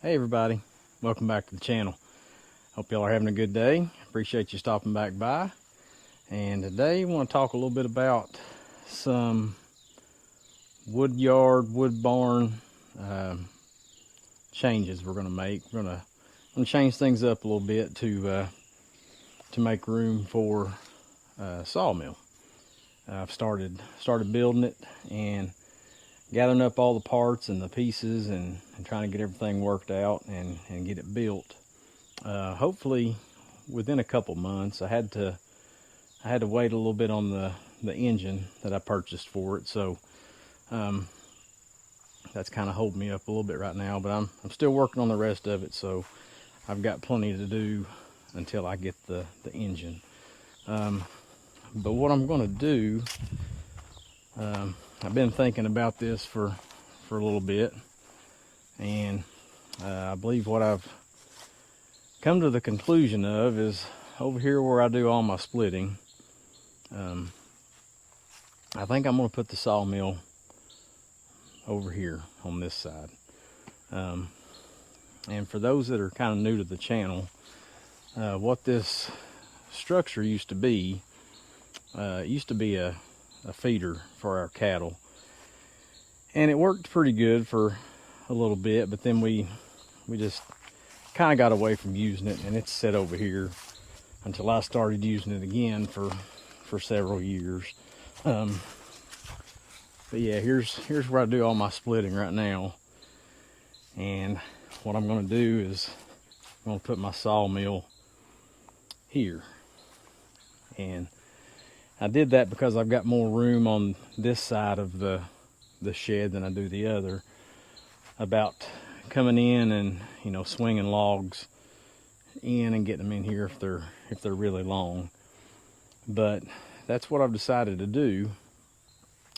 Hey everybody, welcome back to the channel. Hope y'all are having a good day. Appreciate you stopping back by. And today we want to talk a little bit about some wood barn changes we're going to make. We're going to change things up a little bit to make room for sawmill. I've started building it and gathering up all the parts and the pieces and trying to get everything worked out and get it built. Hopefully within a couple months. I had to wait a little bit on the engine that I purchased for it, so that's kind of holding me up a little bit right now, but I'm still working on the rest of it, so I've got plenty to do until I get the engine. But what I'm going to do, I've been thinking about this for a little bit, and I believe what I've come to the conclusion of is over here where I do all my splitting, I think I'm going to put the sawmill over here on this side. And for those that are kind of new to the channel, what this structure used to be, it used to be a feeder for our cattle, and it worked pretty good for a little bit, but then we just kind of got away from using it, and it's set over here until I started using it again for several years. But yeah, here's where I do all my splitting right now, and what I'm going to do is I'm going to put my sawmill here. And I did that because I've got more room on this side of the shed than I do the other, about coming in and swinging logs in and getting them in here if they're really long. But that's what I've decided to do.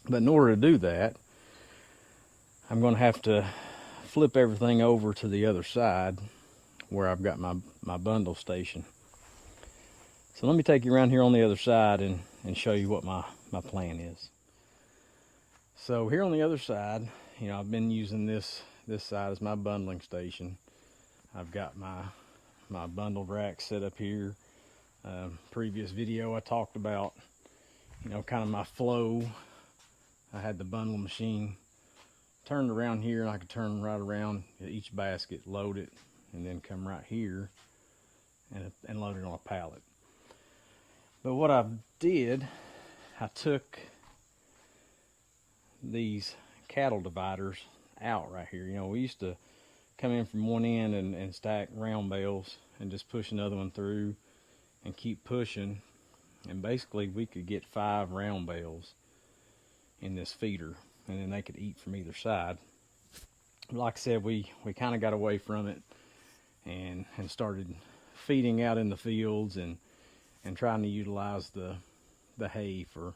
But in order to do that, I'm going to have to flip everything over to the other side where I've got my bundle station. So let me take you around here on the other side and show you what my plan is. So here on the other side, I've been using this side as my bundling station. I've got my bundled rack set up here. Previous video I talked about, kind of my flow. I had the bundle machine turned around here, and I could turn right around each basket, load it, and then come right here and load it on a pallet. But what I did, I took these cattle dividers out right here. We used to come in from one end and stack round bales and just push another one through and keep pushing, and basically we could get 5 round bales in this feeder, and then they could eat from either side. Like I said, we kind of got away from it and started feeding out in the fields and trying to utilize the hay for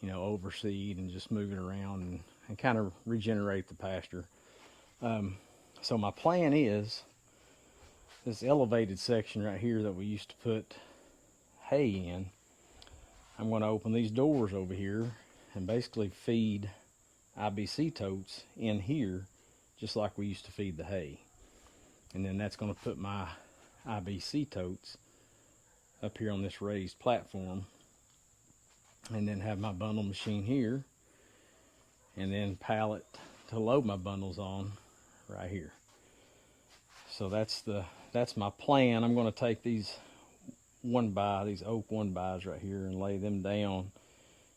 overseed and just move it around and kind of regenerate the pasture. So my plan is this elevated section right here that we used to put hay in. I'm going to open these doors over here and basically feed IBC totes in here just like we used to feed the hay. And then that's going to put my IBC totes up here on this raised platform, and then have my bundle machine here, and then pallet to load my bundles on right here. So that's my plan. I'm going to take these these oak 1x right here and lay them down,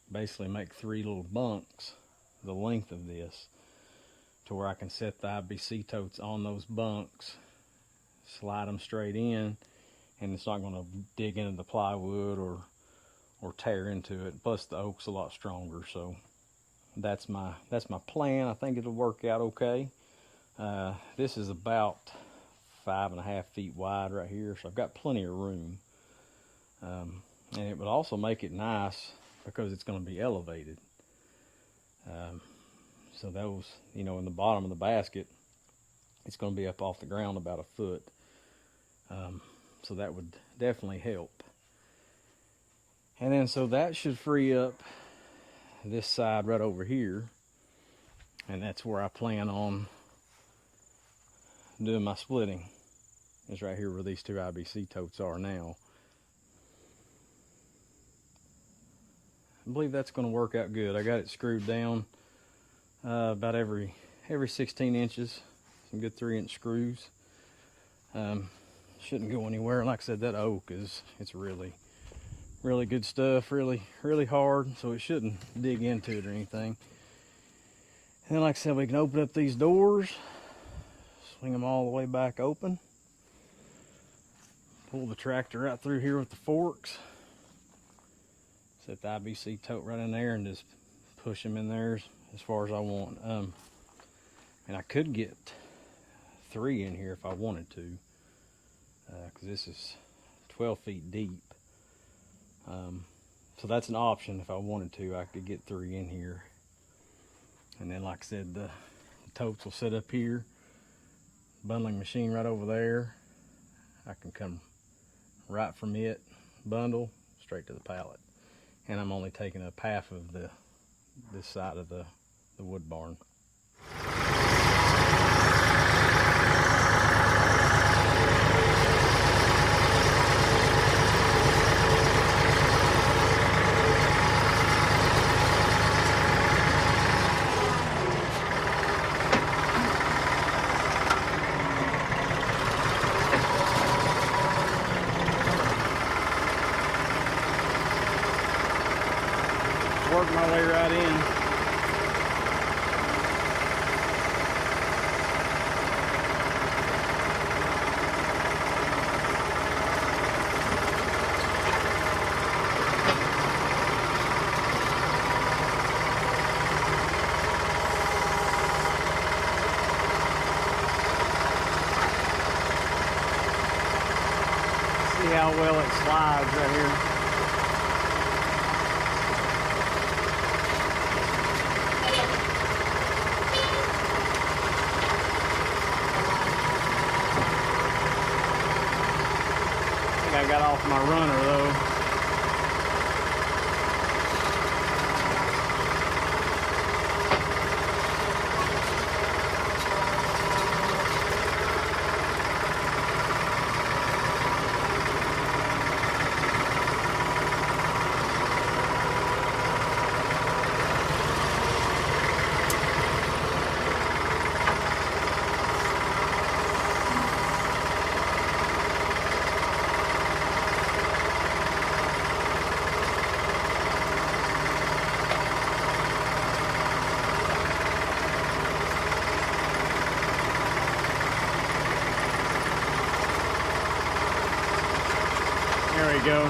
basically make 3 little bunks the length of this, to where I can set the IBC totes on those bunks, slide them straight in, and it's not going to dig into the plywood or tear into it. Plus the oak's a lot stronger. So that's my plan. I think it'll work out okay. This is about 5.5 feet wide right here, so I've got plenty of room. And it would also make it nice because it's going to be elevated. So those, in the bottom of the basket, it's going to be up off the ground about a foot. So that would definitely help. And then so that should free up this side right over here, and that's where I plan on doing my splitting is right here where these two IBC totes are now. I believe that's going to work out good. I got it screwed down about every 16 inches. Some good 3-inch screws. Shouldn't go anywhere. Like I said, that oak it's really good stuff. Really hard, so it shouldn't dig into it or anything. And then, like I said, we can open up these doors, swing them all the way back open, pull the tractor right through here with the forks, set the IBC tote right in there, and just push them in there as far as I want. And I could get 3 in here if I wanted to, because this is 12 feet deep. So that's an option. If I wanted to, I could get 3 in here. And then, like I said, the totes will sit up here, bundling machine right over there. I can come right from it, bundle, straight to the pallet. And I'm only taking up half of this side of the wood barn. Work my way right in. See how well it slides right here. I got off my runner though. There we go.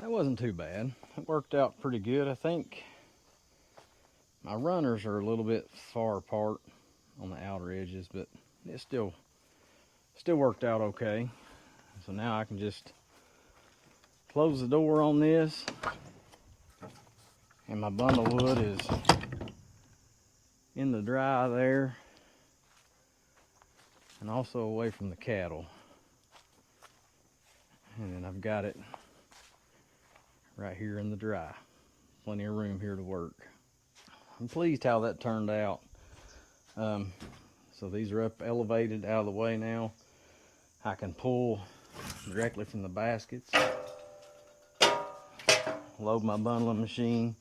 That wasn't too bad. It worked out pretty good. I think my runners are a little bit far apart on the outer edges, but it still worked out okay. So now I can just close the door on this, and my bundle wood is in the dry there, and also away from the cattle. And then I've got it right here in the dry. Plenty of room here to work. I'm pleased how that turned out. So So these are up elevated out of the way now. I can pull directly from the baskets, load my bundling machine,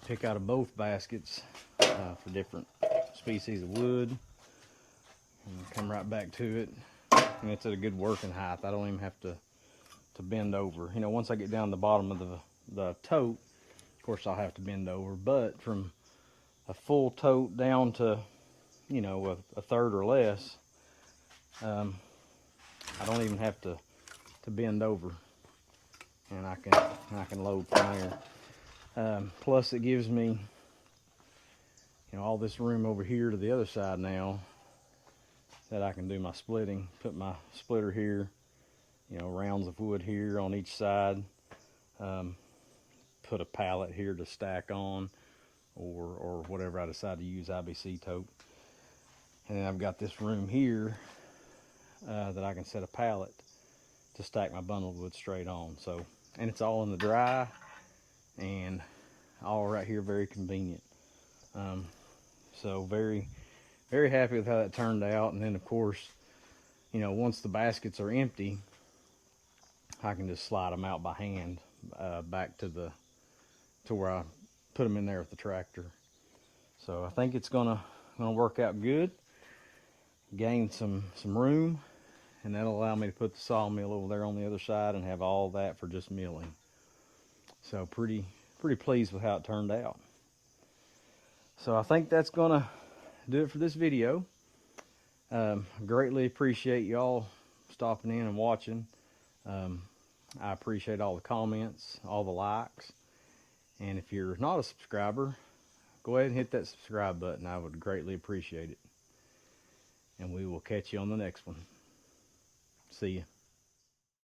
pick out of both baskets for different species of wood, and come right back to it. And it's at a good working height. I don't even have to bend over. You know, once I get down the bottom of the tote, of course I'll have to bend over, but from a full tote down to, you know, a third or less, I don't even have to bend over, and I can load from there. Plus it gives me, you know, all this room over here to the other side now that I can do my splitting. Put my splitter here, you know, rounds of wood here on each side. Put a pallet here to stack on, or whatever I decide to use, IBC tote. And then I've got this room here that I can set a pallet to stack my bundled wood straight on. So, and it's all in the dry and all right here, very convenient. So very, very happy with how that turned out. And then of course, you know, once the baskets are empty, I can just slide them out by hand back to where I put them in there with the tractor. So I think it's gonna work out good. Gain some room, and that'll allow me to put the sawmill over there on the other side and have all that for just milling. So pretty pleased with how it turned out. So I think that's gonna do it for this video. Greatly appreciate y'all stopping in and watching. I appreciate all the comments, all the likes, and if you're not a subscriber, go ahead and hit that subscribe button. I would greatly appreciate it. And we will catch you on the next one. See ya.